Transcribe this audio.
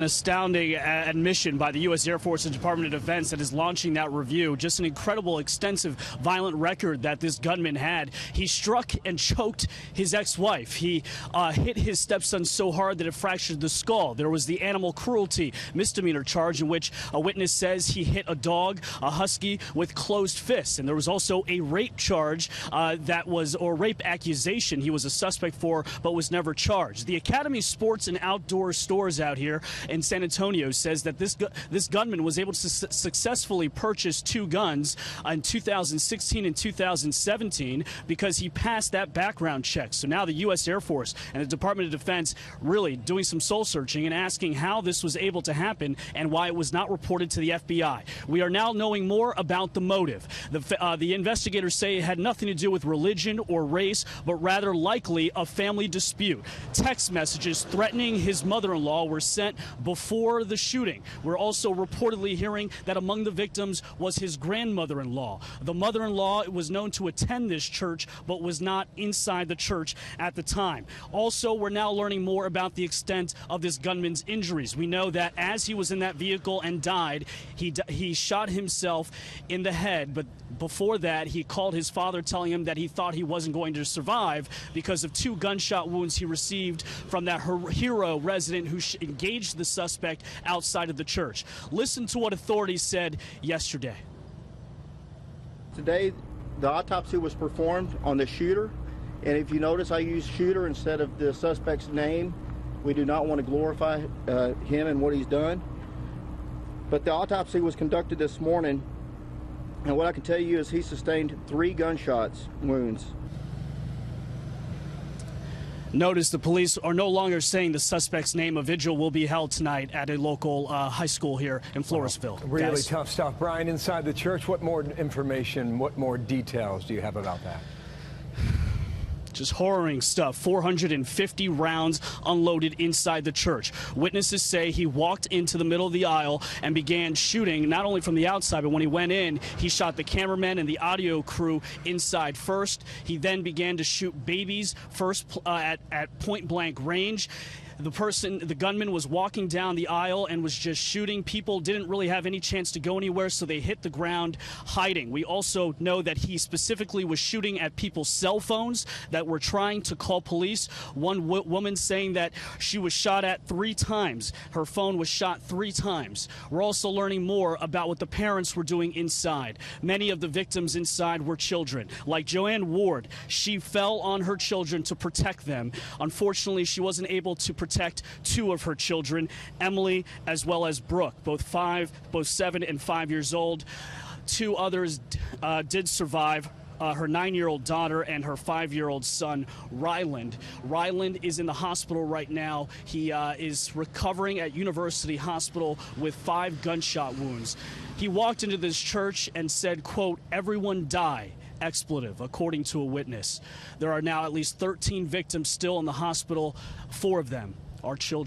An astounding admission by the U.S. Air Force and Department of Defense that is launching that review. Just an incredible, extensive, violent record that this gunman had. He struck and choked his ex-wife. He hit his stepson so hard that it fractured the skull. There was the animal cruelty misdemeanor charge in which a witness says he hit a dog, a husky, with closed fists. And there was also a rape charge or rape accusation he was a suspect for but was never charged. The Academy Sports and Outdoor Stores out here in San Antonio says that this gunman was able to successfully purchase two guns in 2016 and 2017 because he passed that background check. So now the U.S. Air Force and the Department of Defense really doing some soul searching and asking how this was able to happen and why it was not reported to the FBI. We are now knowing more about the motive. The investigators say it had nothing to do with religion or race, but rather likely a family dispute. Text messages threatening his mother-in-law were sent before the shooting. We're also reportedly hearing that among the victims was his grandmother-in-law. The mother-in-law was known to attend this church but was not inside the church at the time. Also, we're now learning more about the extent of this gunman's injuries. We know that as he was in that vehicle and died, he shot himself in the head, but before that he called his father telling him that he thought he wasn't going to survive because of two gunshot wounds he received from that hero resident who engaged the suspect outside of the church. Listen to what authorities said yesterday. Today, the autopsy was performed on the shooter, and if you notice, I used shooter instead of the suspect's name. We do not want to glorify him and what he's done. But the autopsy was conducted this morning, and what I can tell you is he sustained 3 gunshots wounds. Notice the police are no longer saying the suspect's name. A vigil will be held tonight at a local high school here in Floresville. Really tough stuff. Brian, inside the church, what more information, what more details do you have about that? Just horroring stuff. 450 rounds unloaded inside the church. Witnesses say he walked into the middle of the aisle and began shooting, not only from the outside, but when he went in, he shot the cameraman and the audio crew inside first. He then began to shoot babies first at point-blank range. The gunman was walking down the aisle and was just shooting. People didn't really have any chance to go anywhere, so they hit the ground hiding. We also know that he specifically was shooting at people's cell phones that were trying to call police. One woman saying that she was shot at 3 times. Her phone was shot 3 times. We're also learning more about what the parents were doing inside. Many of the victims inside were children. Like Joanne Ward, she fell on her children to protect them. Unfortunately, she wasn't able to protect 2 of her children, Emily as well as Brooke, both 7 and 5 years old. 2 others did survive. Her 9-year-old daughter and her 5-year-old son, Ryland. Ryland is in the hospital right now. He is recovering at University Hospital with 5 gunshot wounds. He walked into this church and said, quote, "Everyone die." Expletive, according to a witness. There are now at least 13 victims still in the hospital. 4 of them are children.